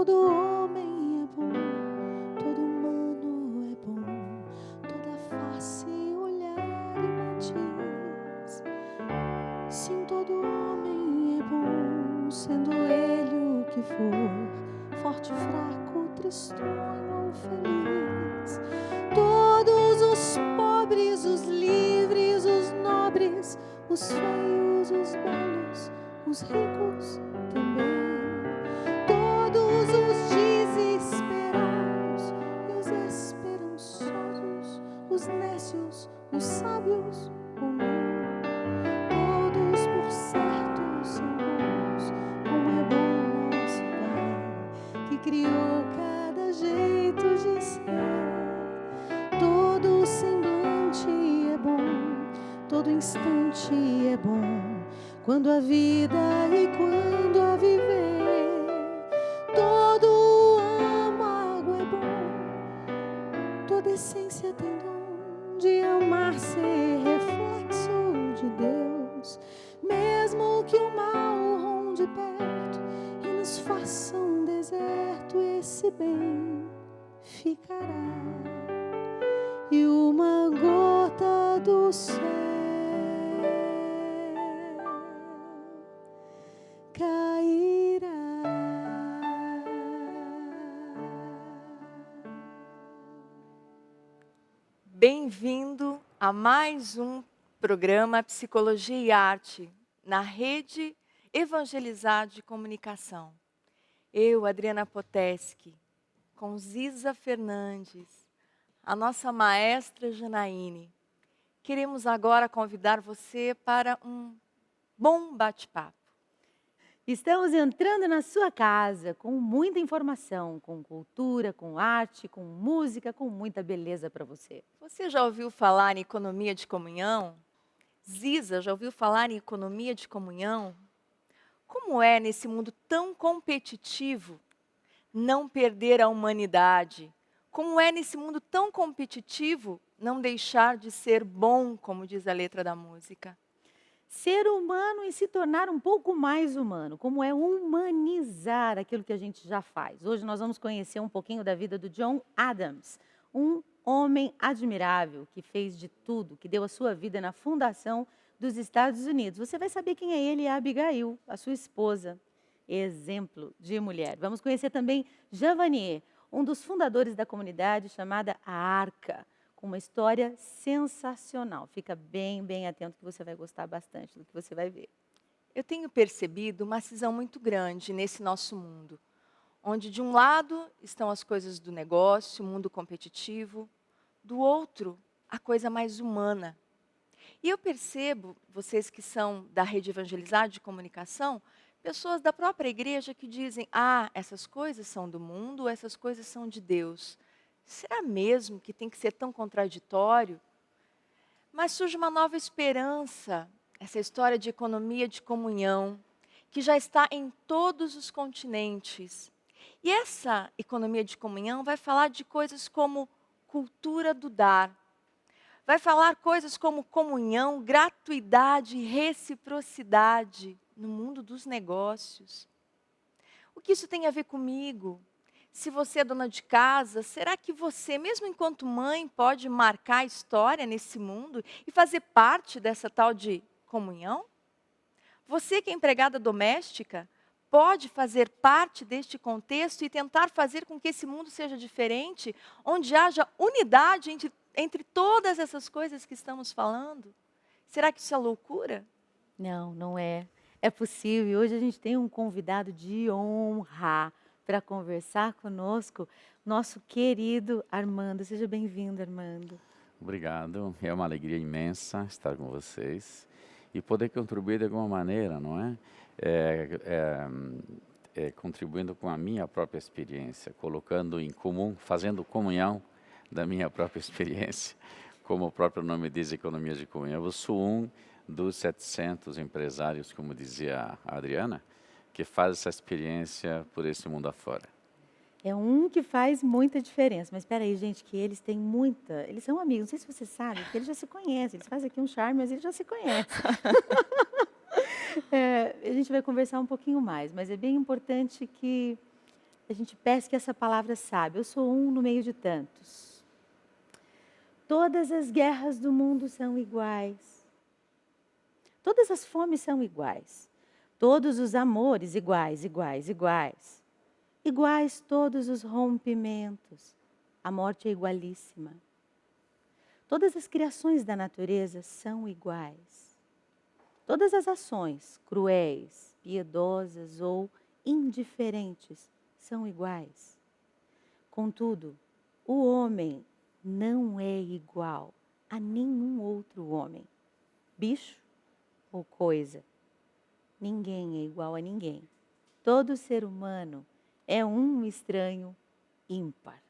Todo homem é bom, todo humano é bom, toda face, olhar e matiz. Sim, todo homem é bom, sendo ele o que for, forte, fraco, tristonho ou feliz. Todos os pobres, os livres, os nobres, os feios, os belos, os ricos também. Todos os desesperados e os esperançosos, os nécios, os sábios ou não. Todos por certo são bons, como é bom nosso Pai, que criou cada jeito de ser. Todo semblante é bom, todo instante é bom, quando a vida e quando a viver. Todo âmago é bom, toda essência tem dom de amar, ser reflexo de Deus, mesmo que o mal ronde perto e nos faça um deserto, esse bem ficará. E uma gota do céu cairá. Bem-vindo a mais um programa Psicologia e Arte na Rede Evangelizar de Comunicação. Eu, Adriana Poteski, com Ziza Fernandes, a nossa maestra Janaíne, queremos agora convidar você para um bom bate-papo. Estamos entrando na sua casa com muita informação, com cultura, com arte, com música, com muita beleza para você. Você já ouviu falar em economia de comunhão? Ziza, já ouviu falar em economia de comunhão? Como é, nesse mundo tão competitivo, não perder a humanidade? Como é, nesse mundo tão competitivo, não deixar de ser bom, como diz a letra da música? Ser humano e se tornar um pouco mais humano, como é humanizar aquilo que a gente já faz. Hoje nós vamos conhecer um pouquinho da vida do John Adams, um homem admirável que fez de tudo, que deu a sua vida na fundação dos Estados Unidos. Você vai saber quem é ele e a Abigail, a sua esposa, exemplo de mulher. Vamos conhecer também Jean Vanier, um dos fundadores da comunidade chamada a Arca, com uma história sensacional. Fica bem atento que você vai gostar bastante do que você vai ver. Eu tenho percebido uma cisão muito grande nesse nosso mundo, onde de um lado estão as coisas do negócio, o mundo competitivo, do outro, a coisa mais humana. E eu percebo, vocês que são da Rede Evangelizar de Comunicação, pessoas da própria igreja que dizem, essas coisas são do mundo, essas coisas são de Deus. Será mesmo que tem que ser tão contraditório? Mas surge uma nova esperança, essa história de economia de comunhão, que já está em todos os continentes. E essa economia de comunhão vai falar de coisas como cultura do dar. Vai falar coisas como comunhão, gratuidade e reciprocidade no mundo dos negócios. O que isso tem a ver comigo? Se você é dona de casa, será que você, mesmo enquanto mãe, pode marcar a história nesse mundo e fazer parte dessa tal de comunhão? Você que é empregada doméstica, pode fazer parte deste contexto e tentar fazer com que esse mundo seja diferente, onde haja unidade entre todas essas coisas que estamos falando? Será que isso é loucura? Não, não é. É possível. E hoje a gente tem um convidado de honra para conversar conosco, nosso querido Armando. Seja bem-vindo, Armando. Obrigado. É uma alegria imensa estar com vocês e poder contribuir de alguma maneira, não é? Contribuindo com a minha própria experiência, colocando em comum, fazendo comunhão da minha própria experiência, como o próprio nome diz, economia de comunhão. Eu sou um dos 700 empresários, como dizia a Adriana, que faz essa experiência por esse mundo afora. É um que faz muita diferença. Mas espera aí, gente, que eles têm muita... Eles são amigos, não sei se você sabe, que eles já se conhecem. Eles fazem aqui um charme, mas eles já se conhecem. A gente vai conversar um pouquinho mais, mas é bem importante que a gente pesque essa palavra sábia. Eu sou um no meio de tantos. Todas as guerras do mundo são iguais. Todas as fomes são iguais. Todos os amores iguais, iguais, iguais. Iguais todos os rompimentos. A morte é igualíssima. Todas as criações da natureza são iguais. Todas as ações, cruéis, piedosas ou indiferentes, são iguais. Contudo, o homem não é igual a nenhum outro homem, bicho ou coisa. Ninguém é igual a ninguém. Todo ser humano é um estranho ímpar.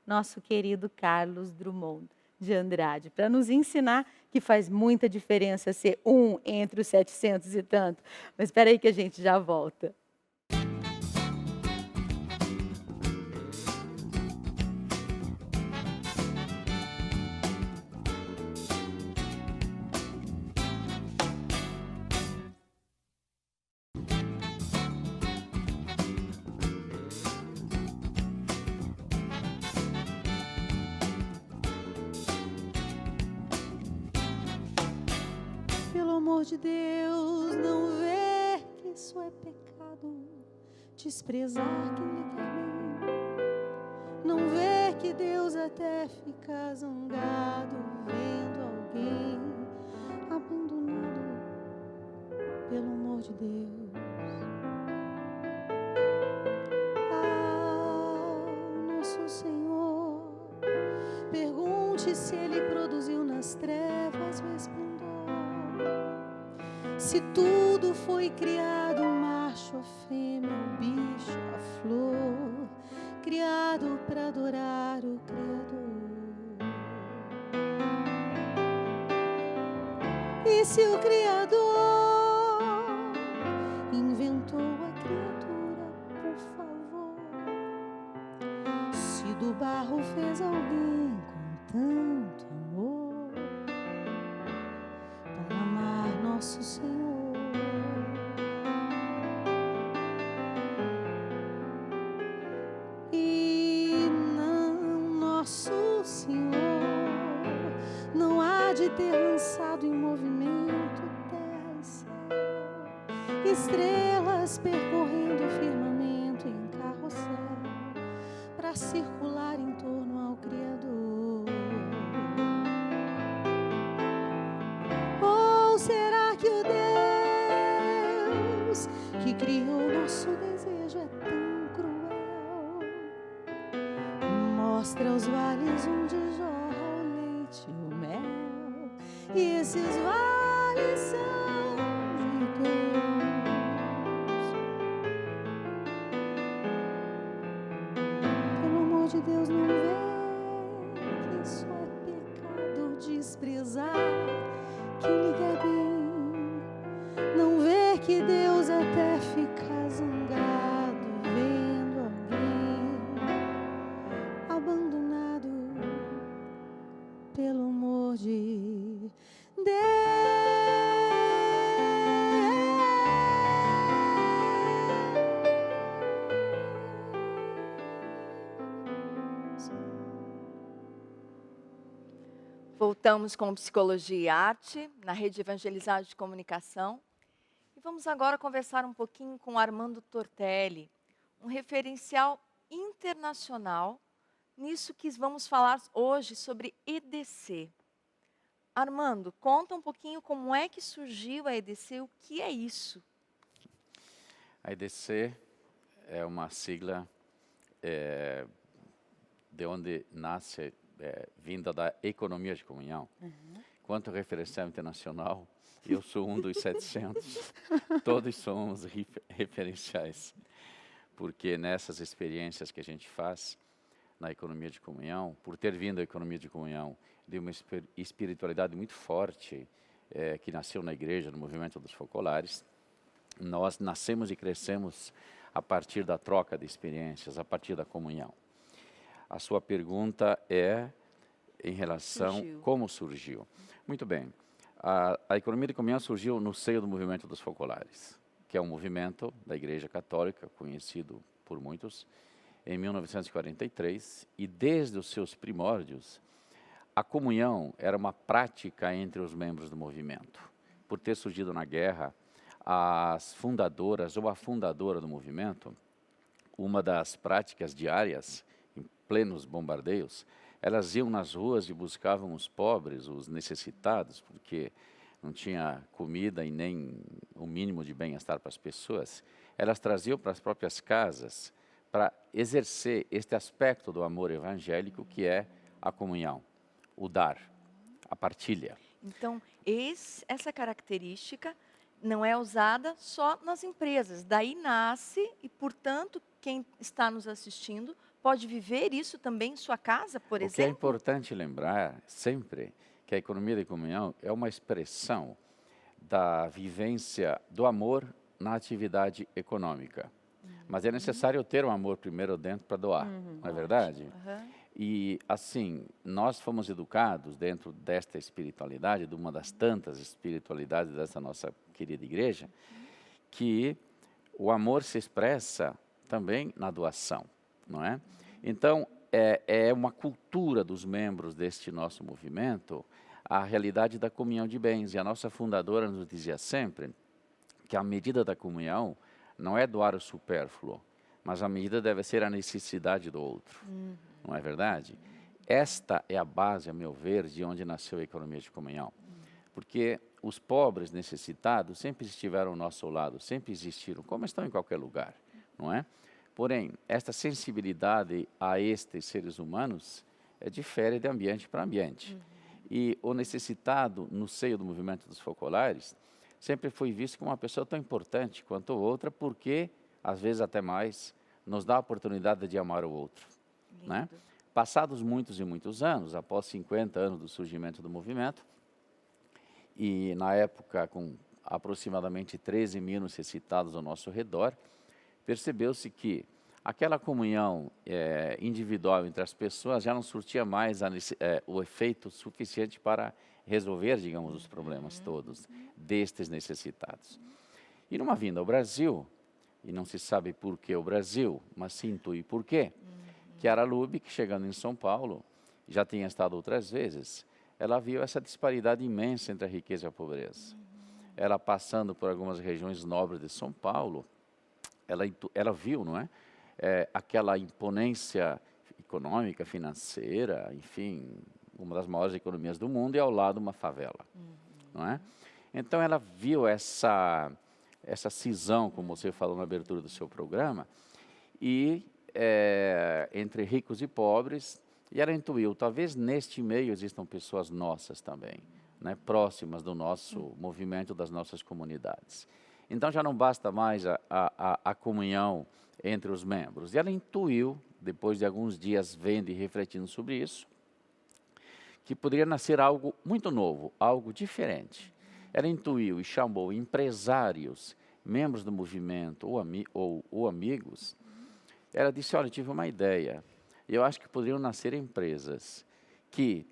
Nosso querido Carlos Drummond de Andrade, para nos ensinar que faz muita diferença ser um entre os 700 e tanto. Mas espera aí que a gente já volta. Pelo amor de Deus, não vê que isso é pecado, desprezar quem lhe quer bem. Não vê que Deus até fica zangado vendo alguém abandonado. Pelo amor de Deus. Nosso Senhor, pergunte se Ele produziu nas trevas o esplendor. Se tudo foi criado, o macho, a fêmea, o bicho, a flor, criado para adorar o Criador. E se o Criador inventou a criatura, por favor, se do barro fez alguém com tanto amor, para amar nosso Senhor. E não, nosso Senhor não há de ter lançado em movimento terra e céu, estrelas percorrendo o firmamento em carrossel, para circular em torno ao Criador. Ou será que o Deus que criou nosso desejo é tão cruel? Mostra os vales onde jorra o leite e o mel, e esses vales são de Deus. Pelo amor de Deus, não vê que isso é pecado, desprezar quem lhe quer bem. Não vê que Deus até fica zangado vendo alguém abandonado. Pelo amor de Deus. Voltamos com Psicologia e Arte, na Rede Evangelizada de Comunicação. E vamos agora conversar um pouquinho com Armando Tortelli, um referencial internacional nisso que vamos falar hoje sobre EDC. Armando, conta um pouquinho como é que surgiu a EDC, o que é isso? A EDC é uma sigla de onde nasce, vinda da economia de comunhão. Quanto referencial internacional, eu sou um dos 700. Todos somos referenciais. Porque nessas experiências que a gente faz na economia de comunhão, por ter vindo a economia de comunhão de uma espiritualidade muito forte, que nasceu na igreja, no movimento dos focolares, nós nascemos e crescemos a partir da troca de experiências, a partir da comunhão. A sua pergunta é em relação como surgiu. Muito bem. A economia de comunhão surgiu no seio do movimento dos focolares, que é um movimento da Igreja Católica, conhecido por muitos, em 1943, e desde os seus primórdios, a comunhão era uma prática entre os membros do movimento. Por ter surgido na guerra, as fundadoras ou a fundadora do movimento, uma das práticas diárias, em plenos bombardeios, elas iam nas ruas e buscavam os pobres, os necessitados, porque não tinha comida e nem o mínimo de bem-estar para as pessoas. Elas traziam para as próprias casas para exercer este aspecto do amor evangélico, que é a comunhão, o dar, a partilha. Então, essa característica não é usada só nas empresas. Daí nasce e, portanto, quem está nos assistindo pode viver isso também em sua casa, por O que é exemplo? importante lembrar sempre que a economia da comunhão é uma expressão da vivência do amor na atividade econômica. Mas é necessário ter o amor primeiro dentro para doar, não é verdade? Aham. E assim, nós fomos educados dentro desta espiritualidade, de uma das tantas espiritualidades dessa nossa querida igreja, que o amor se expressa também na doação, não é? Então, é uma cultura dos membros deste nosso movimento a realidade da comunhão de bens. E a nossa fundadora nos dizia sempre que a medida da comunhão não é doar o supérfluo, mas a medida deve ser a necessidade do outro. Não é verdade? Esta é a base, a meu ver, de onde nasceu a economia de comunhão. Porque os pobres necessitados sempre estiveram ao nosso lado, sempre existiram, como estão em qualquer lugar, não é? Porém, esta sensibilidade a estes seres humanos difere de ambiente para ambiente. E o necessitado, no seio do movimento dos focolares, sempre foi visto como uma pessoa tão importante quanto outra, porque, às vezes até mais, nos dá a oportunidade de amar o outro. Né? Passados muitos e muitos anos, após 50 anos do surgimento do movimento, e na época com aproximadamente 13 mil necessitados ao nosso redor, percebeu-se que aquela comunhão individual entre as pessoas já não surtia mais o efeito suficiente para resolver, digamos, os problemas todos destes necessitados. E numa vinda ao Brasil, e não se sabe por que o Brasil, mas se intui por quê, que Chiara Lubich, chegando em São Paulo, já tinha estado outras vezes, ela viu essa disparidade imensa entre a riqueza e a pobreza. Ela passando por algumas regiões nobres de São Paulo, ela viu, não é? Aquela imponência econômica, financeira, enfim, uma das maiores economias do mundo, e ao lado uma favela, não é? Então ela viu essa cisão, como você falou na abertura do seu programa, e entre ricos e pobres, e ela intuiu, talvez neste meio existam pessoas nossas também, né, próximas do nosso movimento, das nossas comunidades. Então já não basta mais a comunhão entre os membros. E ela intuiu, depois de alguns dias vendo e refletindo sobre isso, que poderia nascer algo muito novo, algo diferente. Ela intuiu e chamou empresários, membros do movimento ou amigos. Ela disse, olha, eu tive uma ideia. Eu acho que poderiam nascer empresas que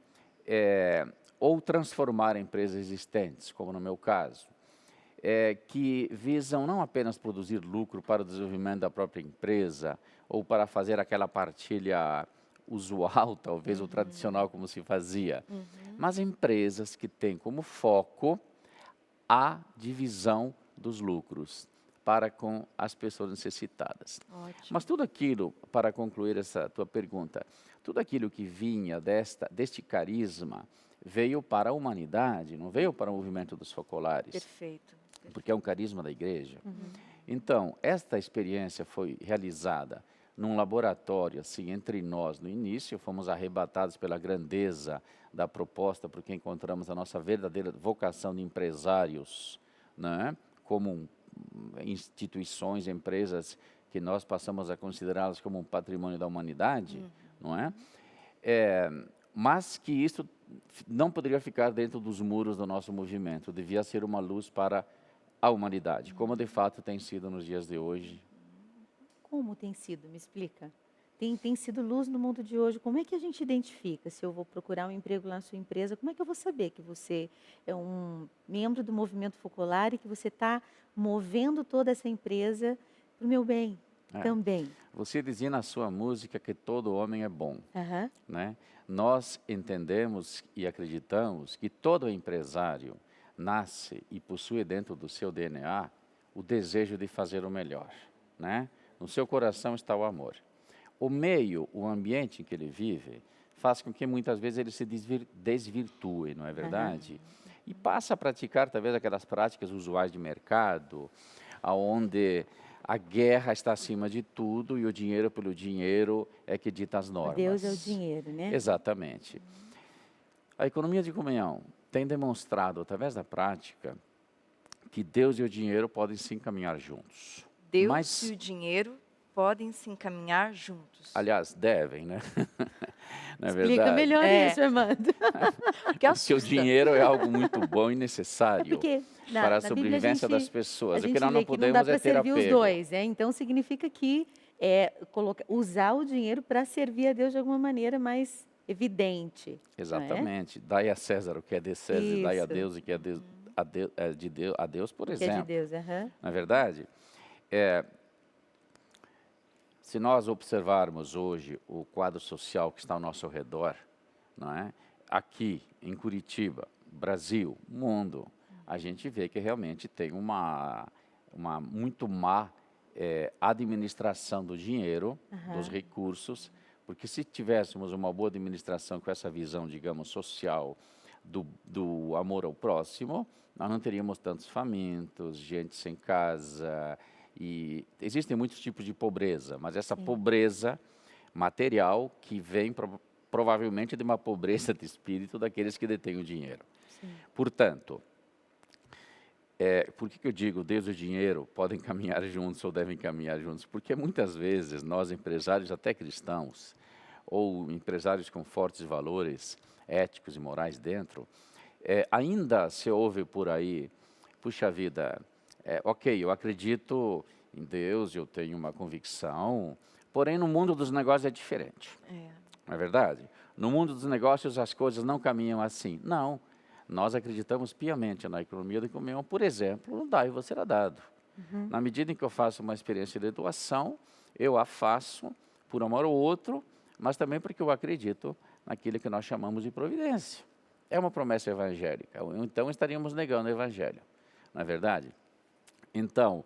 ou transformar empresas existentes, como no meu caso, que visam não apenas produzir lucro para o desenvolvimento da própria empresa ou para fazer aquela partilha usual, talvez, ou tradicional como se fazia, mas empresas que têm como foco a divisão dos lucros para com as pessoas necessitadas. Ótimo. Mas tudo aquilo, para concluir essa tua pergunta, tudo aquilo que vinha deste carisma veio para a humanidade, não veio para o movimento dos focolares. Perfeito. Porque é um carisma da igreja. Então, esta experiência foi realizada num laboratório, assim, entre nós no início, fomos arrebatados pela grandeza da proposta, porque encontramos a nossa verdadeira vocação de empresários, né? Como instituições, empresas que nós passamos a considerá-las como um patrimônio da humanidade, não é? Mas que isso não poderia ficar dentro dos muros do nosso movimento, devia ser uma luz para a humanidade, como de fato tem sido nos dias de hoje. Como tem sido? Me explica. Tem sido luz no mundo de hoje. Como é que a gente identifica? Se eu vou procurar um emprego lá na sua empresa, como é que eu vou saber que você é um membro do movimento focolar e que você está movendo toda essa empresa para o meu bem? Também. Você dizia na sua música que todo homem é bom, Aham. né? Nós entendemos e acreditamos que todo empresário nasce e possui dentro do seu DNA o desejo de fazer o melhor, né? No seu coração está o amor. O meio, o ambiente em que ele vive, faz com que muitas vezes ele se desvirtue, não é verdade? E passa a praticar talvez aquelas práticas usuais de mercado, aonde a guerra está acima de tudo e o dinheiro pelo dinheiro é que dita as normas. Deus é o dinheiro, né? Exatamente. A economia de comunhão tem demonstrado, através da prática, que Deus e o dinheiro podem se encaminhar juntos. Deus Mas, e o dinheiro podem se encaminhar juntos. aliás, devem, né? Não é Explica verdade? melhor É. isso, Armando. Porque Porque o assusta. dinheiro é algo muito bom e necessário Porque para a na Bíblia sobrevivência das a pessoas. O gente que nós lê não que não dá podemos para é ter servir os apego. dois, então significa que usar o dinheiro para servir a Deus de alguma maneira mais evidente. não é? Exatamente. Dai a César o que é de César, e dai a Isso. Deus o que é a Deus, por Que é de exemplo. Deus, aham. Não é verdade? Se nós observarmos hoje o quadro social que está ao nosso redor, não é? Aqui em Curitiba, Brasil, mundo, a gente vê que realmente tem uma muito má administração do dinheiro, dos recursos, porque se tivéssemos uma boa administração com essa visão, digamos, social do amor ao próximo, nós não teríamos tantos famintos, gente sem casa, e existem muitos tipos de pobreza, mas essa pobreza material que vem provavelmente de uma pobreza de espírito daqueles que detêm o dinheiro. Portanto, por que eu digo Deus e o dinheiro podem caminhar juntos ou devem caminhar juntos? Porque muitas vezes nós, empresários, até cristãos, ou empresários com fortes valores éticos e morais dentro, ainda se ouve por aí, puxa vida, ok, eu acredito em Deus, eu tenho uma convicção, porém no mundo dos negócios é diferente. Não é verdade? No mundo dos negócios as coisas não caminham assim. Não. Nós acreditamos piamente na economia da comunhão, por exemplo, no dai e você será dado. Na medida em que eu faço uma experiência de doação, eu a faço por amor ao outro, mas também porque eu acredito naquilo que nós chamamos de providência. É uma promessa evangélica, então estaríamos negando o evangelho, não é verdade? Então,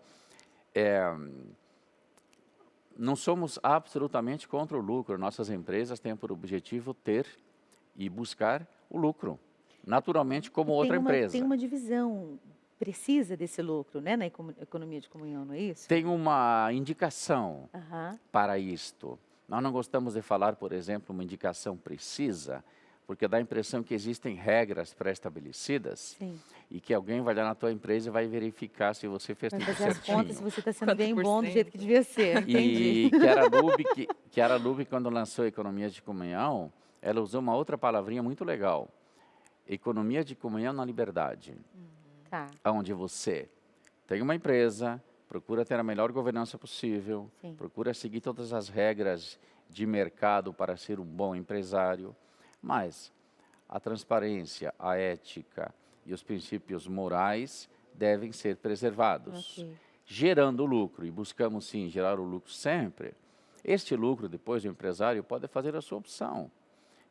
não somos absolutamente contra o lucro, nossas empresas têm por objetivo ter e buscar o lucro, naturalmente como outra empresa. Tem uma divisão precisa desse lucro, né, na economia de comunhão, não é isso? Tem uma indicação Aham. para isto. Nós não gostamos de falar, por exemplo, uma indicação precisa, porque dá a impressão que existem regras pré-estabelecidas Sim. e que alguém vai lá na tua empresa e vai verificar se você fez Vai tudo fazer as certinho. contas se você está sendo Quanto bem por bom do cento? jeito que devia ser. Entendi. E Chiara Lube, quando lançou a Economia de Comunhão, ela usou uma outra palavrinha muito legal. Economia de comunhão na liberdade. Tá. Onde você tem uma empresa, procura ter a melhor governança possível, Sim. procura seguir todas as regras de mercado para ser um bom empresário, mas a transparência, a ética e os princípios morais devem ser preservados, Ok. gerando lucro, e buscamos sim gerar o lucro sempre. Este lucro, depois o empresário pode fazer a sua opção.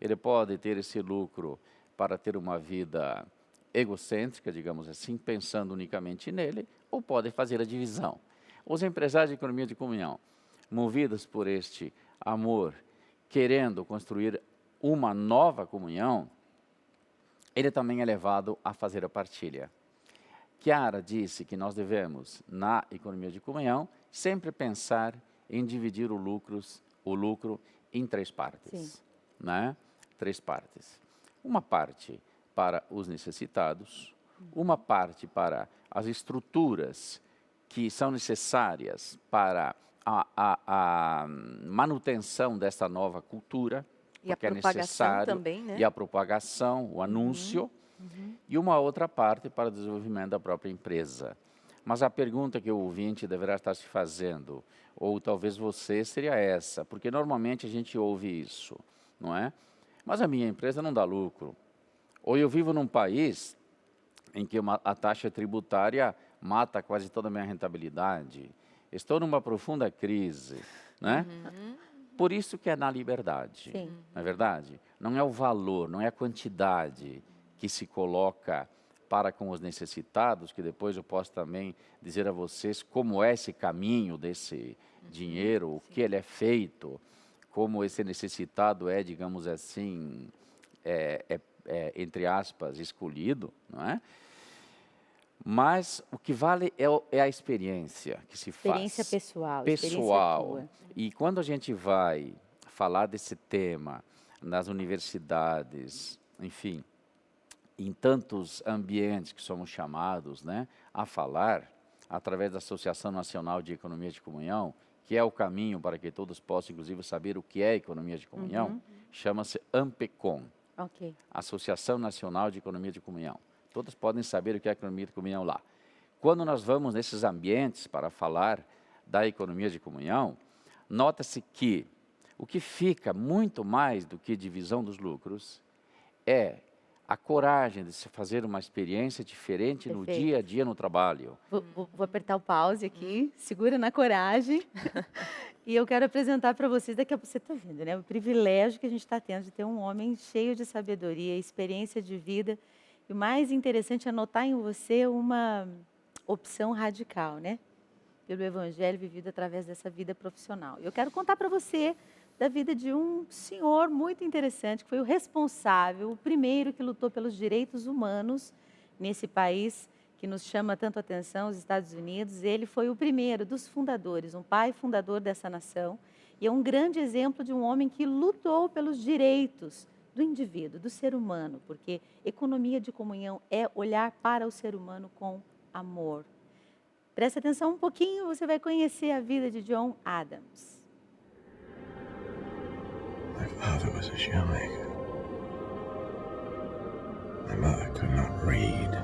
Ele pode ter esse lucro para ter uma vida egocêntrica, digamos assim, pensando unicamente nele, ou pode fazer a divisão. Os empresários de economia de comunhão, movidos por este amor, querendo construir uma nova comunhão, ele também é levado a fazer a partilha. Chiara disse que nós devemos, na economia de comunhão, sempre pensar em dividir o lucro em 3 partes. Sim. Né? 3 partes. Uma parte para os necessitados, uma parte para as estruturas que são necessárias para a manutenção dessa nova cultura, E a porque é propagação necessário, também, né? e a propagação, o anúncio, e uma outra parte para o desenvolvimento da própria empresa. Mas a pergunta que o ouvinte deverá estar se fazendo, ou talvez você, seria essa, porque normalmente a gente ouve isso, não é? Mas a minha empresa não dá lucro. Ou eu vivo num país em que a taxa tributária mata quase toda a minha rentabilidade. estou numa profunda crise, né? Por isso que é na liberdade, Sim. não é verdade? Não é o valor, não é a quantidade que se coloca para com os necessitados, que depois eu posso também dizer a vocês como é esse caminho desse dinheiro, o que ele é feito, como esse necessitado é, digamos assim, entre aspas, escolhido, não é? Mas o que vale é a experiência que se Experiência faz. pessoal. Pessoal. Experiência E quando a gente vai falar desse tema nas universidades, enfim, em tantos ambientes que somos chamados, né, a falar, através da Associação Nacional de Economia de Comunhão, que é o caminho para que todos possam, inclusive, saber o que é economia de comunhão, chama-se AMPECOM, tua. Ok. Associação Nacional de Economia de Comunhão. Todos podem saber o que é economia de comunhão lá. Quando nós vamos nesses ambientes para falar da economia de comunhão, nota-se que o que fica muito mais do que divisão dos lucros é a coragem de se fazer uma experiência diferente no Perfeito. dia a dia no trabalho. Vou apertar o pause aqui, segura na coragem. E eu quero apresentar para vocês, daqui a pouco, você está vendo, né? O privilégio que a gente está tendo de ter um homem cheio de sabedoria, experiência de vida. E o mais interessante é notar em você uma opção radical, né? Pelo evangelho vivido através dessa vida profissional. Eu quero contar para você da vida de um senhor muito interessante, que foi o responsável, o primeiro que lutou pelos direitos humanos nesse país que nos chama tanto a atenção, os Estados Unidos. Ele foi o primeiro dos fundadores, um pai fundador dessa nação, e é um grande exemplo de um homem que lutou pelos direitos do indivíduo, do ser humano, porque economia de comunhão é olhar para o ser humano com amor. Presta atenção um pouquinho, você vai conhecer a vida de John Adams. My father was a shoemaker. My mother could not read.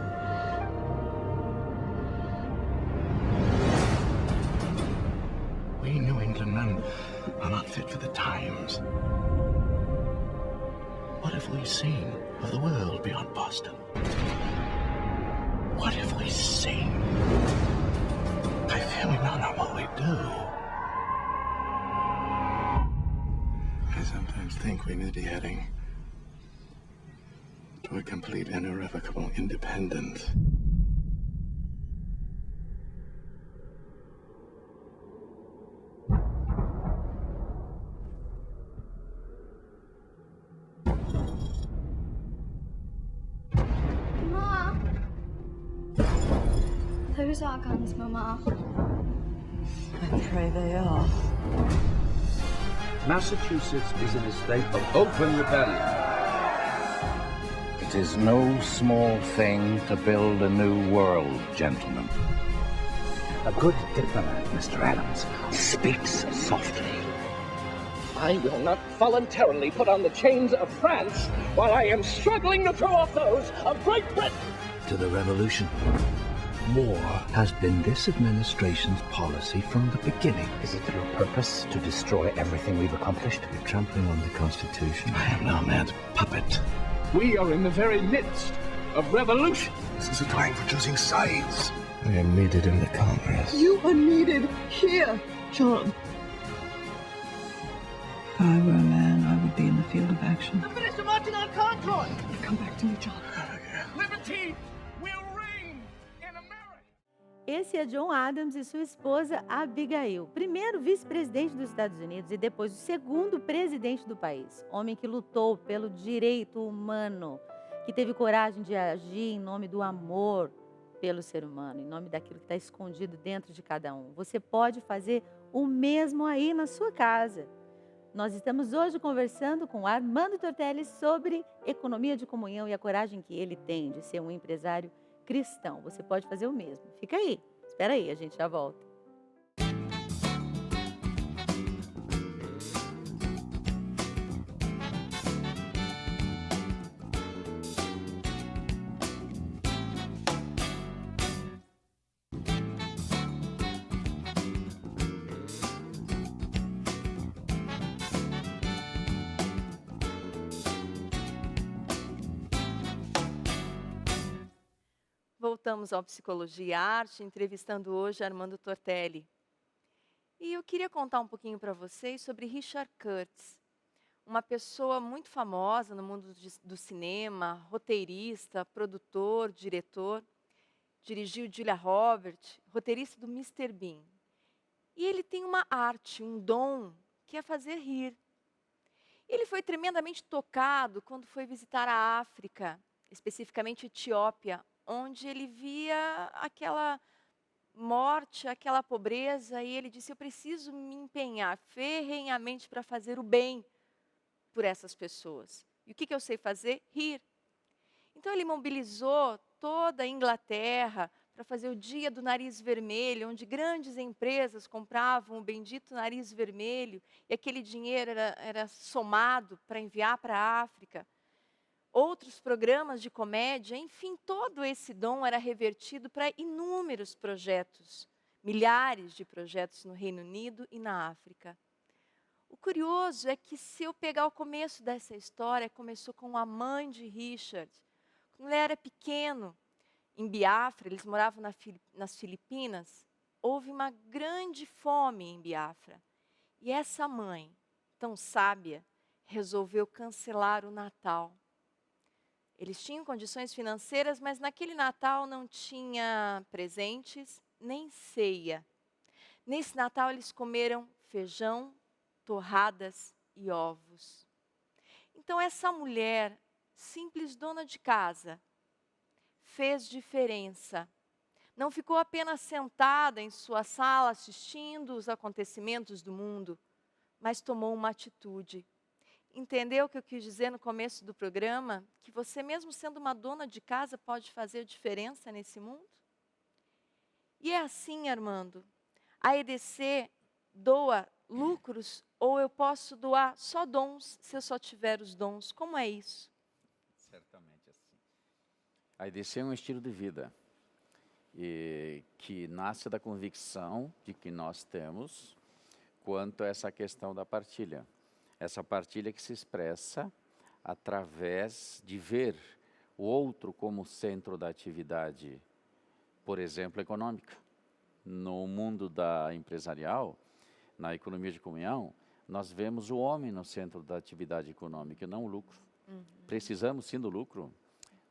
We New England men are not fit for the times. What have we seen of the world beyond Boston? What have we seen? I fear we know not what we do. I sometimes think we may be heading toward complete and irrevocable independence. Ma! Those are guns, Mama. I'm afraid they are. Massachusetts is in a state of open rebellion. It is no small thing to build a new world, gentlemen. A good diplomat, Mr. Adams, speaks softly. I will not voluntarily put on the chains of France while I am struggling to throw off those of Great Britain. To the revolution. War has been this administration's policy from the beginning. Is it your purpose to destroy everything we've accomplished? You're trampling on the Constitution. I am no man's puppet. We are in the very midst of revolution. This is a time for choosing sides. I am needed in the Congress. You are needed here, John. If I were a man, I would be in the field of action. The minister marching on Concord. Come back to me, John. Liberty will reign in America. Esse é John Adams e sua esposa Abigail, primeiro vice-presidente dos Estados Unidos e depois o segundo presidente do país. Homem que lutou pelo direito humano, que teve coragem de agir em nome do amor pelo ser humano, em nome daquilo que está escondido dentro de cada um. Você pode fazer o mesmo aí na sua casa. Nós estamos hoje conversando com Armando Tortelli sobre economia de comunhão e a coragem que ele tem de ser um empresário cristão. Você pode fazer o mesmo. Fica aí, espera aí, a gente já volta. Voltamos ao Psicologia e Arte, entrevistando hoje Armando Tortelli. E eu queria contar um pouquinho para vocês sobre Richard Curtis, uma pessoa muito famosa no mundo do cinema, roteirista, produtor, diretor. Dirigiu Julia Roberts, roteirista do Mr. Bean. E ele tem uma arte, um dom, que é fazer rir. Ele foi tremendamente tocado quando foi visitar a África, especificamente Etiópia, onde ele via aquela morte, aquela pobreza, e ele disse: eu preciso me empenhar ferrenhamente para fazer o bem por essas pessoas. E o que eu sei fazer? Rir. Então ele mobilizou toda a Inglaterra para fazer o Dia do Nariz Vermelho, onde grandes empresas compravam o bendito nariz vermelho e aquele dinheiro era somado para enviar para a África. Outros programas de comédia, enfim, todo esse dom era revertido para inúmeros projetos, milhares de projetos no Reino Unido e na África. O curioso é que, se eu pegar o começo dessa história, começou com a mãe de Richard. Quando ele era pequeno, em Biafra, eles moravam nas Filipinas, houve uma grande fome em Biafra. E essa mãe, tão sábia, resolveu cancelar o Natal. Eles tinham condições financeiras, mas naquele Natal não tinha presentes, nem ceia. Nesse Natal eles comeram feijão, torradas e ovos. Então essa mulher, simples dona de casa, fez diferença. Não ficou apenas sentada em sua sala assistindo os acontecimentos do mundo, mas tomou uma atitude. Entendeu o que eu quis dizer no começo do programa? Que você, mesmo sendo uma dona de casa, pode fazer diferença nesse mundo? E é assim, Armando. A EDC doa lucros ou eu posso doar só dons, se eu só tiver os dons? Como é isso? Certamente assim. A EDC é um estilo de vida e que nasce da convicção de que nós temos quanto a essa questão da partilha. Essa partilha que se expressa através de ver o outro como centro da atividade, por exemplo, econômica. No mundo da empresarial, na economia de comunhão, nós vemos o homem no centro da atividade econômica, não o lucro. Precisamos sim do lucro,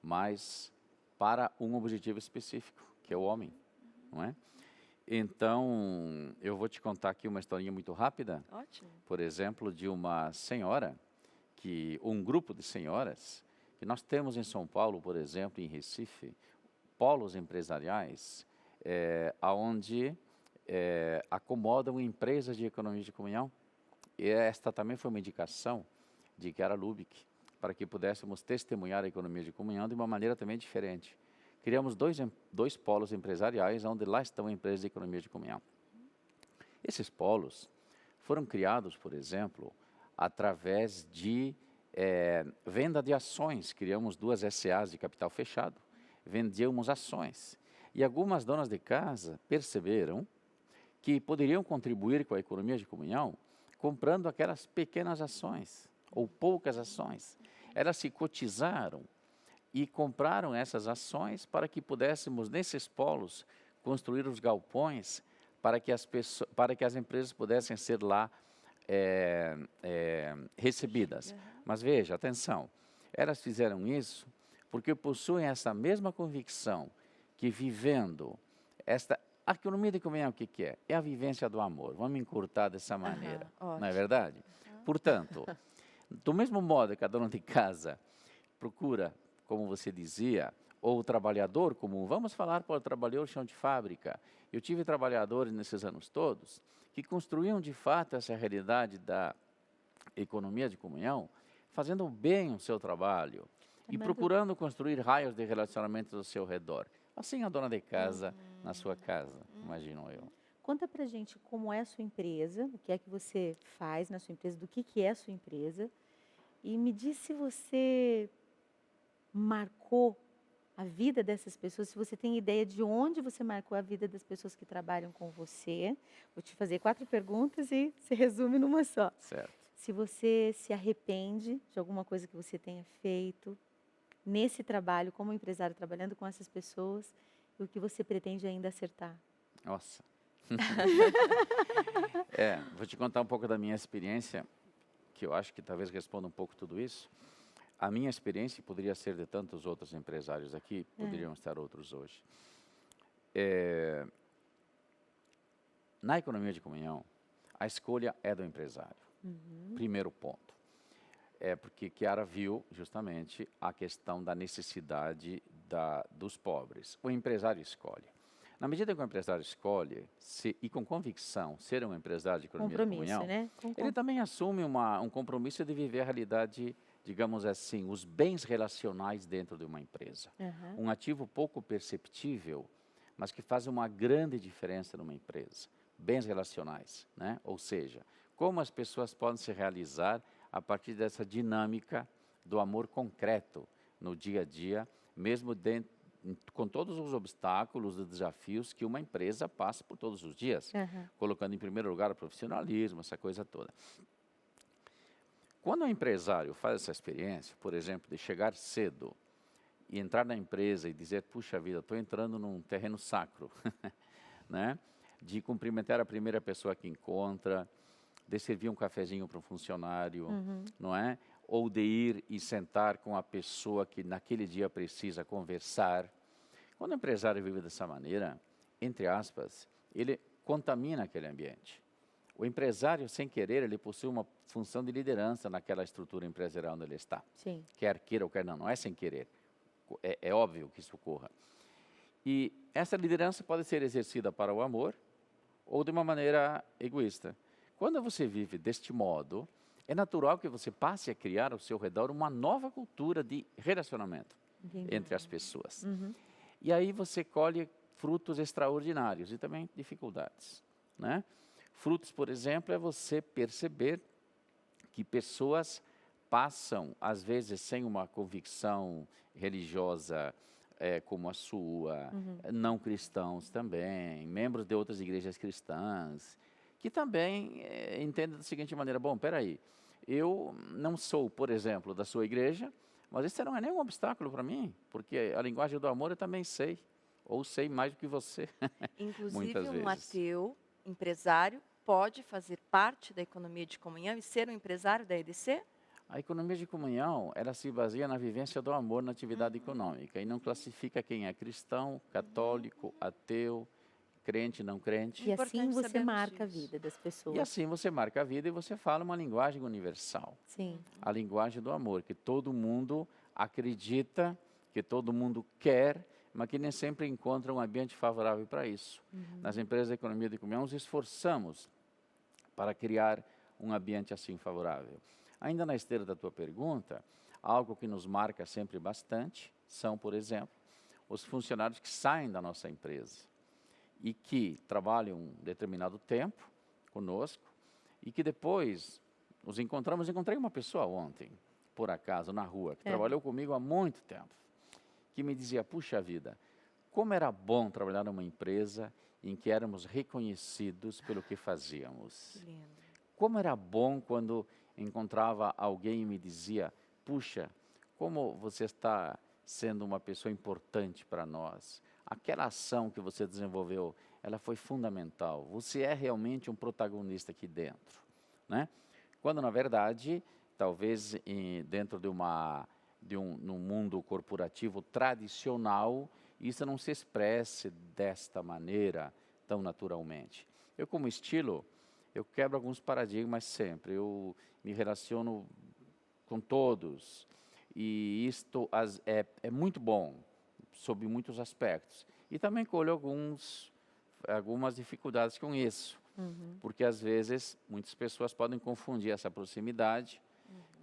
mas para um objetivo específico, que é o homem, não é? Então, eu vou te contar aqui uma historinha muito rápida. Ótimo. Por exemplo, de uma senhora, um grupo de senhoras, que nós temos em São Paulo, por exemplo, em Recife, polos empresariais, onde acomodam empresas de economia de comunhão. E esta também foi uma indicação de Chiara Lubick, para que pudéssemos testemunhar a economia de comunhão de uma maneira também diferente. Criamos dois polos empresariais, onde lá estão empresas de economia de comunhão. Esses polos foram criados, por exemplo, através de venda de ações. Criamos 2 SAs de capital fechado, vendíamos ações. E algumas donas de casa perceberam que poderiam contribuir com a economia de comunhão comprando aquelas pequenas ações, ou poucas ações. Elas se cotizaram e compraram essas ações para que pudéssemos, nesses polos, construir os galpões para que as empresas pudessem ser lá recebidas. Mas veja, atenção, elas fizeram isso porque possuem essa mesma convicção que vivendo a economia de comunhão, o que é? É a vivência do amor. Vamos encurtar dessa maneira, não é verdade? Portanto, do mesmo modo que a dona de casa procura, como você dizia, ou o trabalhador comum, vamos falar para o trabalhador chão de fábrica. Eu tive trabalhadores nesses anos todos que construíam de fato essa realidade da economia de comunhão, fazendo bem o seu trabalho e procurando construir raios de relacionamento ao seu redor. Assim a dona de casa na sua casa, imagino eu. Conta pra gente como é a sua empresa, o que é que você faz na sua empresa, do que é a sua empresa. E me diz se você marcou a vida dessas pessoas, se você tem ideia de onde você marcou a vida das pessoas que trabalham com você. Vou te fazer 4 perguntas e se resume numa só. Certo. Se você se arrepende de alguma coisa que você tenha feito nesse trabalho, como empresário, trabalhando com essas pessoas, e o que você pretende ainda acertar. Nossa, Vou te contar um pouco da minha experiência, que eu acho que talvez responda um pouco tudo isso. A minha experiência poderia ser de tantos outros empresários aqui, poderiam estar outros hoje. Na economia de comunhão, a escolha é do empresário. Primeiro ponto. Porque Chiara viu justamente a questão da necessidade dos pobres. O empresário escolhe. Na medida que o empresário escolhe, e com convicção, ser um empresário de economia de comunhão, né? ele também assume um compromisso de viver a realidade, digamos assim, os bens relacionais dentro de uma empresa. Um ativo pouco perceptível, mas que faz uma grande diferença numa empresa. Bens relacionais, né? Ou seja, como as pessoas podem se realizar a partir dessa dinâmica do amor concreto no dia a dia, mesmo com todos os obstáculos e desafios que uma empresa passa por todos os dias, colocando em primeiro lugar o profissionalismo, essa coisa toda. Quando o empresário faz essa experiência, por exemplo, de chegar cedo e entrar na empresa e dizer, puxa vida, estou entrando num terreno sacro, né? De cumprimentar a primeira pessoa que encontra, de servir um cafezinho para um funcionário, não é? Ou de ir e sentar com a pessoa que naquele dia precisa conversar. Quando o empresário vive dessa maneira, entre aspas, ele contamina aquele ambiente. O empresário, sem querer, ele possui uma função de liderança naquela estrutura empresarial onde ele está. Sim. Quer queira ou quer não é sem querer. É óbvio que isso ocorra. E essa liderança pode ser exercida para o amor ou de uma maneira egoísta. Quando você vive deste modo, é natural que você passe a criar ao seu redor uma nova cultura de relacionamento entre as pessoas. E aí você colhe frutos extraordinários e também dificuldades, né? Frutos, por exemplo, é você perceber que pessoas passam, às vezes, sem uma convicção religiosa como a sua, não cristãos também, membros de outras igrejas cristãs, que também entendem da seguinte maneira, bom, peraí, eu não sou, por exemplo, da sua igreja, mas isso não é nenhum obstáculo para mim, porque a linguagem do amor eu também sei, ou sei mais do que você, Inclusive, um ateu, empresário, pode fazer parte da economia de comunhão e ser um empresário da EDC? A economia de comunhão, ela se baseia na vivência do amor na atividade econômica e não classifica quem é cristão, católico, ateu, crente, não crente. E assim você marca a vida das pessoas. E assim você marca a vida e você fala uma linguagem universal. Sim. A linguagem do amor, que todo mundo acredita, que todo mundo quer, mas que nem sempre encontra um ambiente favorável para isso. Nas empresas de economia de comunhão, nos esforçamos para criar um ambiente assim favorável. Ainda na esteira da tua pergunta, algo que nos marca sempre bastante são, por exemplo, os funcionários que saem da nossa empresa e que trabalham um determinado tempo conosco e que depois nos encontramos. Encontrei uma pessoa ontem, por acaso, na rua, que trabalhou comigo há muito tempo, que me dizia, puxa vida, como era bom trabalhar numa empresa em que éramos reconhecidos pelo que fazíamos. Que lindo. Como era bom quando encontrava alguém e me dizia, puxa, como você está sendo uma pessoa importante para nós. Aquela ação que você desenvolveu, ela foi fundamental. Você é realmente um protagonista aqui dentro, né? Quando, na verdade, talvez dentro num mundo corporativo tradicional, isso não se expresse desta maneira tão naturalmente. Eu, como estilo, eu quebro alguns paradigmas sempre. Eu me relaciono com todos. E isto é muito bom, sob muitos aspectos. E também colho algumas dificuldades com isso. Porque, às vezes, muitas pessoas podem confundir essa proximidade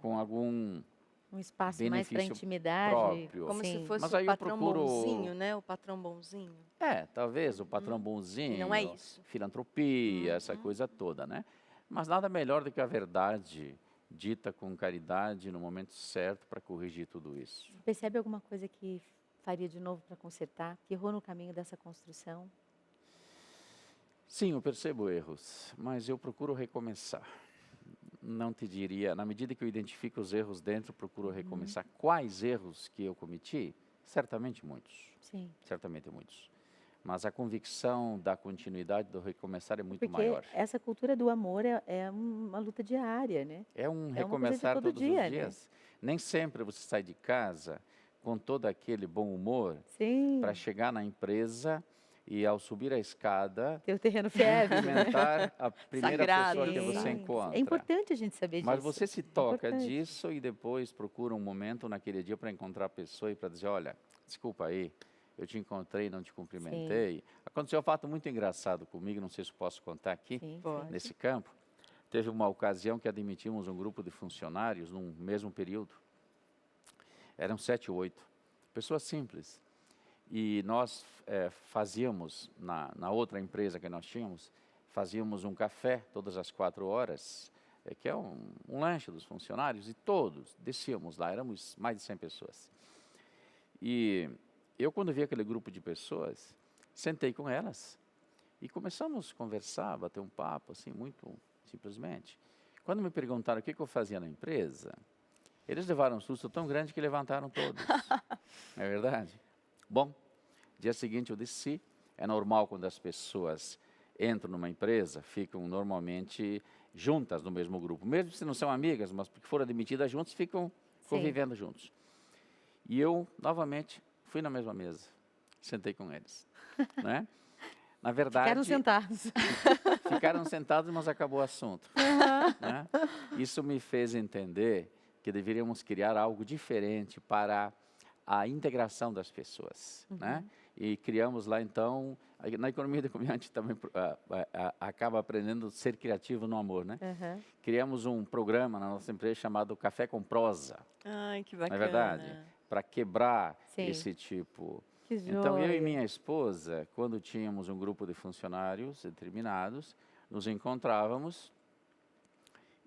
com algum um espaço benefício mais para intimidade. próprio. Como se fosse Mas o aí patrão bonzinho, né? O patrão bonzinho. Talvez o patrão bonzinho. Não é isso. Filantropia, essa coisa toda, né? Mas nada melhor do que a verdade dita com caridade no momento certo para corrigir tudo isso. Percebe alguma coisa que faria de novo para consertar, que errou no caminho dessa construção? Sim, eu percebo erros, mas eu procuro recomeçar. Não te diria, na medida que eu identifico os erros dentro, procuro recomeçar. Quais erros que eu cometi? Certamente muitos. Sim. Certamente muitos. mas a convicção da continuidade, do recomeçar é muito Porque maior. essa cultura do amor é uma luta diária, né? É um uma recomeçar coisa de todo todos dia, os dias. Nem sempre você sai de casa com todo aquele bom humor para chegar na empresa e, ao subir a escada, ter o terreno fértil, cumprimentar a primeira Sagrado, pessoa que você exato. encontra. É importante a gente saber disso. Mas você se toca Importante. disso e depois procura um momento naquele dia para encontrar a pessoa e para dizer, olha, desculpa aí, eu te encontrei e não te cumprimentei. Aconteceu um fato muito engraçado comigo, não sei se posso contar aqui, nesse campo. Teve uma ocasião que admitimos um grupo de funcionários num mesmo período. Eram 7 ou 8, pessoas simples. E nós fazíamos, na outra empresa que nós tínhamos, fazíamos um café todas as 4 horas, que é um lanche dos funcionários, e todos descíamos lá, éramos mais de 100 pessoas. E eu, quando vi aquele grupo de pessoas, sentei com elas e começamos a conversar, bater um papo, assim, muito simplesmente. Quando me perguntaram o que eu fazia na empresa, eles levaram um susto tão grande que levantaram todos. Não é verdade? Bom, dia seguinte eu desci. É normal quando as pessoas entram numa empresa, ficam normalmente juntas no mesmo grupo. Mesmo se não são amigas, mas porque foram admitidas juntas, ficam convivendo juntos. E eu, novamente, fui na mesma mesa. Sentei com eles. Né? Na verdade... Ficaram sentados. Ficaram sentados, mas acabou o assunto. Né? Isso me fez entender que deveríamos criar algo diferente para a integração das pessoas. Né? E criamos lá, então, na economia de comunhão a gente também acaba aprendendo a ser criativo no amor. Né? Criamos um programa na nossa empresa chamado Café com Prosa. Ai, que bacana. Não é verdade? Para quebrar esse tipo... Então, eu e minha esposa, quando tínhamos um grupo de funcionários determinados, nos encontrávamos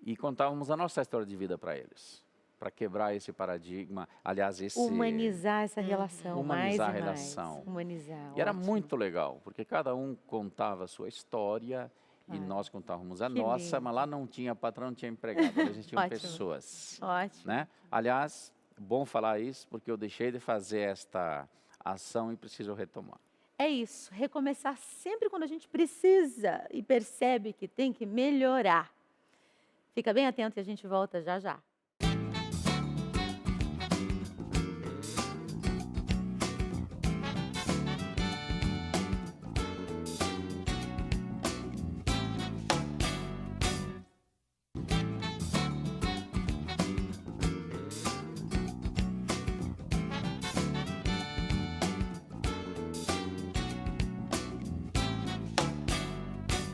e contávamos a nossa história de vida para eles, para quebrar esse paradigma, aliás, humanizar essa relação, humanizar mais a e relação. mais. Humanizar, e era muito legal, porque cada um contava a sua história e nós contávamos a nossa, mas lá não tinha patrão, não tinha empregado, eles tinham pessoas. Ótimo. Né? Aliás, bom falar isso, porque eu deixei de fazer esta ação e preciso retomar. É isso, recomeçar sempre quando a gente precisa e percebe que tem que melhorar. Fica bem atento e a gente volta já já.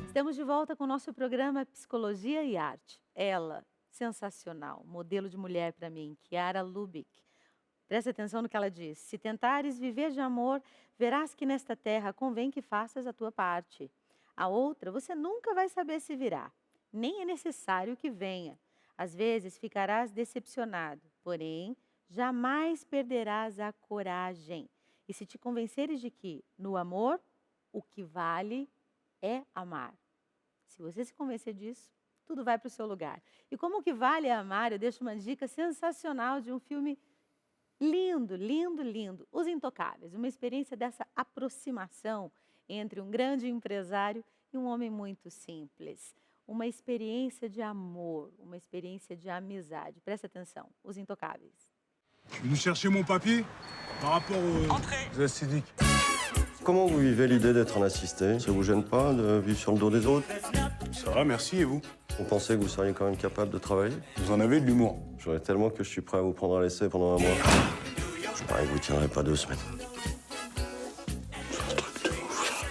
Estamos de volta com o nosso programa Psicologia e Arte. Ela, sensacional, modelo de mulher para mim, Chiara Lubick. Presta atenção no que ela diz. Se tentares viver de amor, verás que nesta terra convém que faças a tua parte. A outra você nunca vai saber se virá, nem é necessário que venha. Às vezes ficarás decepcionado, porém jamais perderás a coragem. E se te convenceres de que, no amor, o que vale é amar. Se você se convencer disso, tudo vai para o seu lugar. E como o que vale é amar, eu deixo uma dica sensacional de um filme lindo, lindo, lindo. Os Intocáveis, uma experiência dessa aproximação entre um grande empresário e um homem muito simples. Uma experiência de amor, uma experiência de amizade. Presta atenção, Os Intocáveis. Je suis venu chercher mon papier par rapport aux acidiques. Comment vous vivez l'idée d'être un assisté? Ça vous gêne pas de vivre sur le dos des autres? Ça va, merci, et vous? Vous pensez que vous seriez quand même capable de travailler? Vous en avez de l'humour. J'en ai tellement que je suis prêt à vous prendre à l'essai pendant 1 mois. Je parie que vous tiendrez pas 2 semaines. C'est un truc de ouf.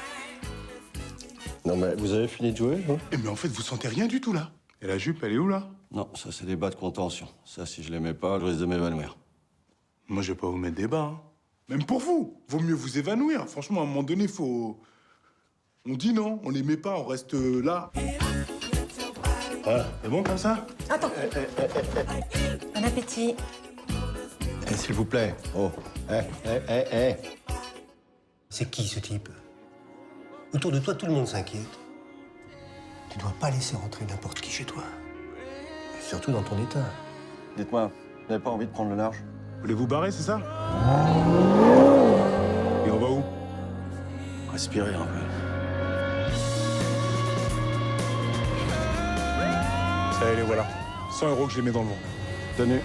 Non mais vous avez fini de jouer, hein? Mais en fait, vous sentez rien du tout, là. Et la jupe, elle est où, là? Non, ça c'est des bas de contention. Ça, si je les mets pas, je risque de m'évanouir. Moi, je vais pas vous mettre des bas, hein. Même pour vous, vaut mieux vous évanouir. Franchement, à un moment donné, faut... On dit non, on les met pas, on reste là. Voilà, c'est bon comme ça? Attends. Bon appétit. S'il vous plaît. Oh. C'est qui ce type? Autour de toi, tout le monde s'inquiète. Tu dois pas laisser rentrer n'importe qui chez toi. Et surtout dans ton état. Dites-moi, vous n'avez pas envie de prendre le large? Vous voulez vous barrer, c'est ça? Et on va où? Respirez un peu. Ça y est, les voilà. 100 € que je les mets dans le vent. Tenu.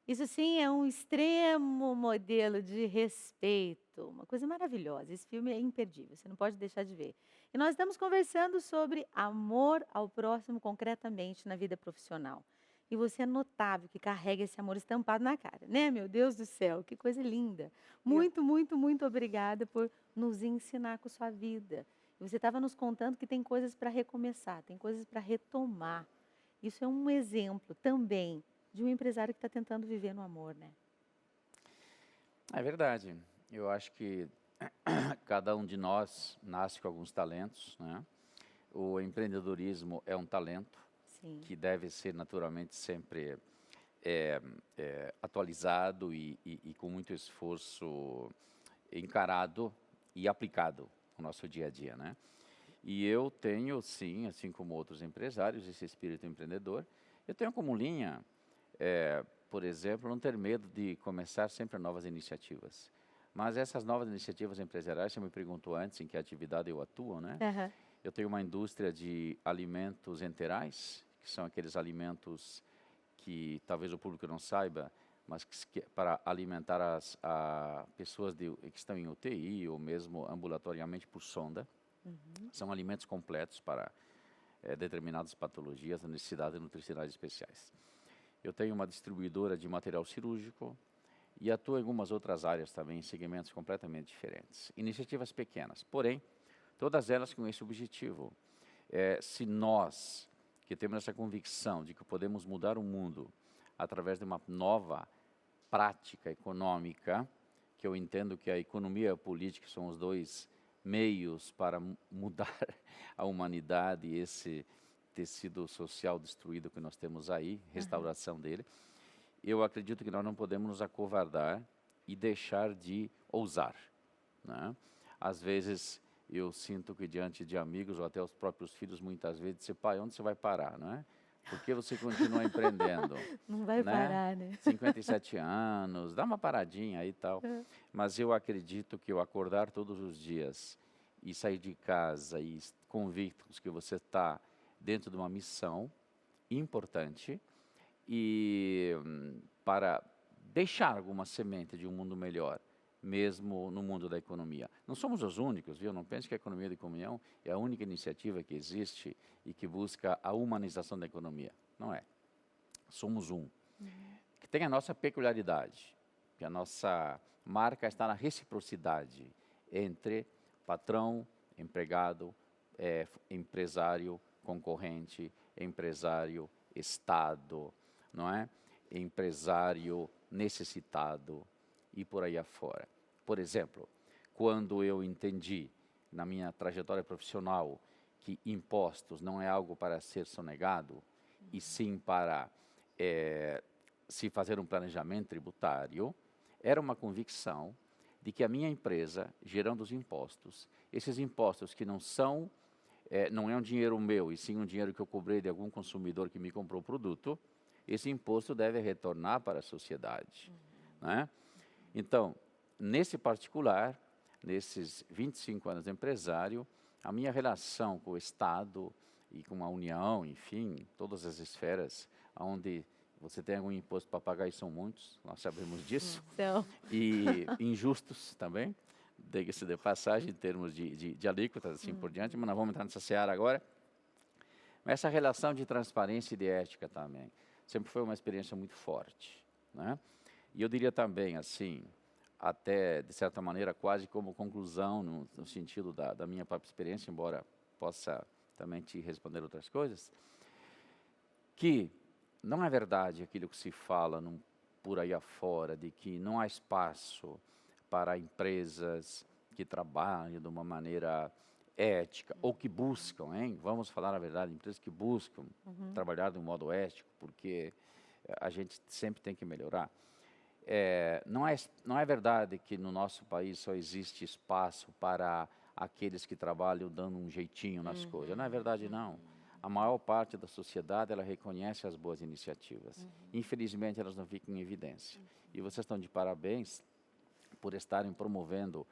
Isso sim é um extremo modelo de respeito, uma coisa maravilhosa. Esse filme é imperdível, você não pode deixar de ver. E nós estamos conversando sobre amor ao próximo concretamente na vida profissional. E você é notável que carrega esse amor estampado na cara, né? Meu Deus do céu, que coisa linda. Muito, muito, muito obrigada por nos ensinar com sua vida. E você estava nos contando que tem coisas para recomeçar, tem coisas para retomar. Isso é um exemplo também de um empresário que está tentando viver no amor, né? É verdade. Eu acho que cada um de nós nasce com alguns talentos, né? O empreendedorismo é um talento. Sim. Que deve ser naturalmente sempre atualizado e com muito esforço encarado e aplicado no nosso dia a dia, né? E eu tenho, sim, assim como outros empresários, esse espírito empreendedor. Eu tenho como linha, por exemplo, não ter medo de começar sempre novas iniciativas. Mas essas novas iniciativas empresariais, você me perguntou antes em que atividade eu atuo, né? Uhum. Eu tenho uma indústria de alimentos enterais, que são aqueles alimentos que talvez o público não saiba, mas que para alimentar as pessoas que estão em UTI ou mesmo ambulatoriamente por sonda. Uhum. São alimentos completos para determinadas patologias, necessidades nutricionais especiais. Eu tenho uma distribuidora de material cirúrgico e atuo em algumas outras áreas também, em segmentos completamente diferentes. Iniciativas pequenas, porém, todas elas com esse objetivo. Se nós, que temos essa convicção de que podemos mudar o mundo através de uma nova prática econômica, que eu entendo que a economia e a política são os dois meios para mudar a humanidade e esse tecido social destruído que nós temos aí, restauração dele. Eu acredito que nós não podemos nos acovardar e deixar de ousar, né? Às vezes eu sinto que diante de amigos ou até os próprios filhos muitas vezes dizem: pai, onde você vai parar, não é? Por que você continua empreendendo? Não vai parar, né? 57 anos, dá uma paradinha aí e tal. Mas eu acredito que eu acordar todos os dias e sair de casa e convictos que você está dentro de uma missão importante e para deixar alguma semente de um mundo melhor, mesmo no mundo da economia. Não somos os únicos, viu? Não pense que a economia de comunhão é a única iniciativa que existe e que busca a humanização da economia. Não é. Somos um. Que tem a nossa peculiaridade, que a nossa marca está na reciprocidade entre patrão, empregado, empresário, concorrente, empresário, Estado, não é? Empresário necessitado e por aí afora. Por exemplo, quando eu entendi na minha trajetória profissional que impostos não é algo para ser sonegado, e sim para se fazer um planejamento tributário, era uma convicção de que a minha empresa, gerando os impostos, esses impostos que não são, não é um dinheiro meu, e sim um dinheiro que eu cobrei de algum consumidor que me comprou o produto, esse imposto deve retornar para a sociedade, né? Então, nesse particular, nesses 25 anos de empresário, a minha relação com o Estado e com a União, enfim, todas as esferas onde você tem algum imposto para pagar, e são muitos, nós sabemos disso, e injustos também, diga-se de passagem, em termos de alíquotas, assim por diante, mas não vamos entrar nessa seara agora. Mas essa relação de transparência e de ética também, sempre foi uma experiência muito forte, né? E eu diria também, assim, até, de certa maneira, quase como conclusão, no sentido da minha própria experiência, embora possa também te responder outras coisas, que não é verdade aquilo que se fala por aí afora de que não há espaço para empresas que trabalham de uma maneira ética ou que buscam, hein? Vamos falar a verdade, empresas que buscam trabalhar de um modo ético, porque a gente sempre tem que melhorar. Não é verdade que no nosso país só existe espaço para aqueles que trabalham dando um jeitinho nas coisas. Não é verdade, não. A maior parte da sociedade, ela reconhece as boas iniciativas. Infelizmente, elas não ficam em evidência. E vocês estão de parabéns por estarem promovendo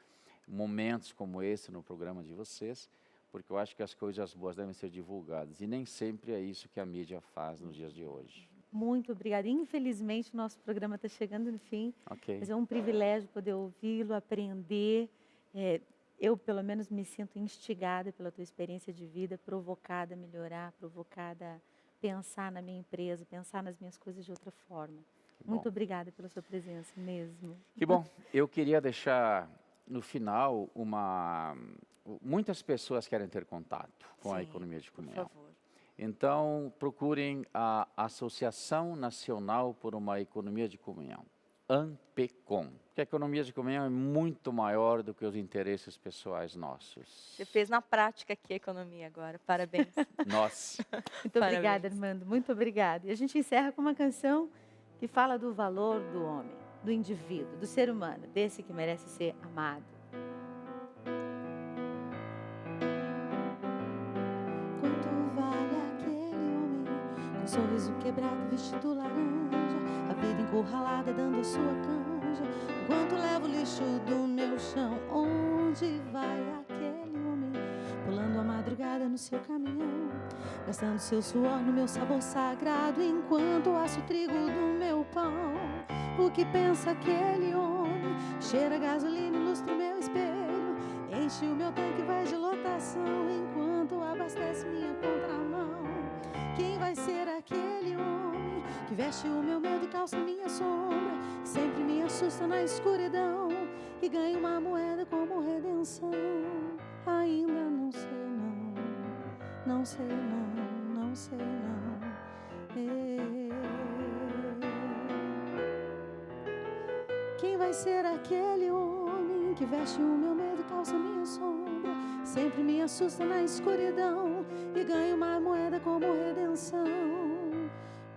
momentos como esse no programa de vocês, porque eu acho que as coisas boas devem ser divulgadas. E nem sempre é isso que a mídia faz nos dias de hoje. Muito obrigada. Infelizmente, o nosso programa está chegando no fim. Ok. Mas é um privilégio poder ouvi-lo, aprender. Eu, pelo menos, me sinto instigada pela tua experiência de vida, provocada a melhorar, provocada a pensar na minha empresa, pensar nas minhas coisas de outra forma. Muito obrigada pela sua presença mesmo. Que bom. Eu queria deixar, no final, muitas pessoas querem ter contato com a economia de comunhão. Por favor. Então, procurem a Associação Nacional por uma Economia de Comunhão, ANPECOM, porque a economia de comunhão é muito maior do que os interesses pessoais nossos. Você fez na prática aqui a economia agora. Parabéns. Nossa. Muito obrigada, Armando. Muito obrigada. E a gente encerra com uma canção que fala do valor do homem, do indivíduo, do ser humano, desse que merece ser amado. Quanto vale aquele homem com sorriso quebrado, vestido laranja, a vida encurralada dando a sua canja, enquanto levo o lixo do meu chão? Onde vai aquele homem pulando a madrugada no seu caminhão, gastando seu suor no meu sabor sagrado, enquanto aço o trigo do meu pão? O que pensa aquele homem? Cheira gasolina, ilustra o meu espelho, enche o meu tanque, vai de lotação, enquanto abastece minha contramão. Quem vai ser aquele homem que veste o meu medo e calça minha sombra, que sempre me assusta na escuridão e ganha uma moeda como redenção? Ainda não sei não, não sei não, não sei não. Quem vai ser aquele homem que veste o meu medo e calça minha sombra, sempre me assusta na escuridão e ganha uma moeda como redenção?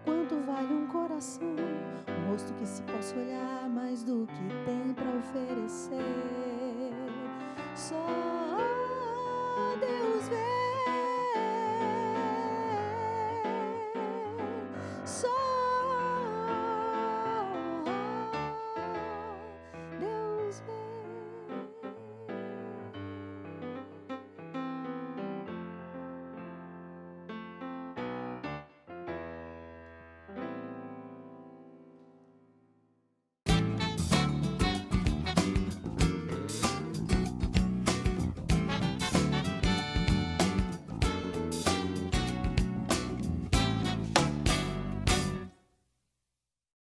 Quanto vale um coração, um rosto que se possa olhar mais do que tem para oferecer? Só Deus vê, só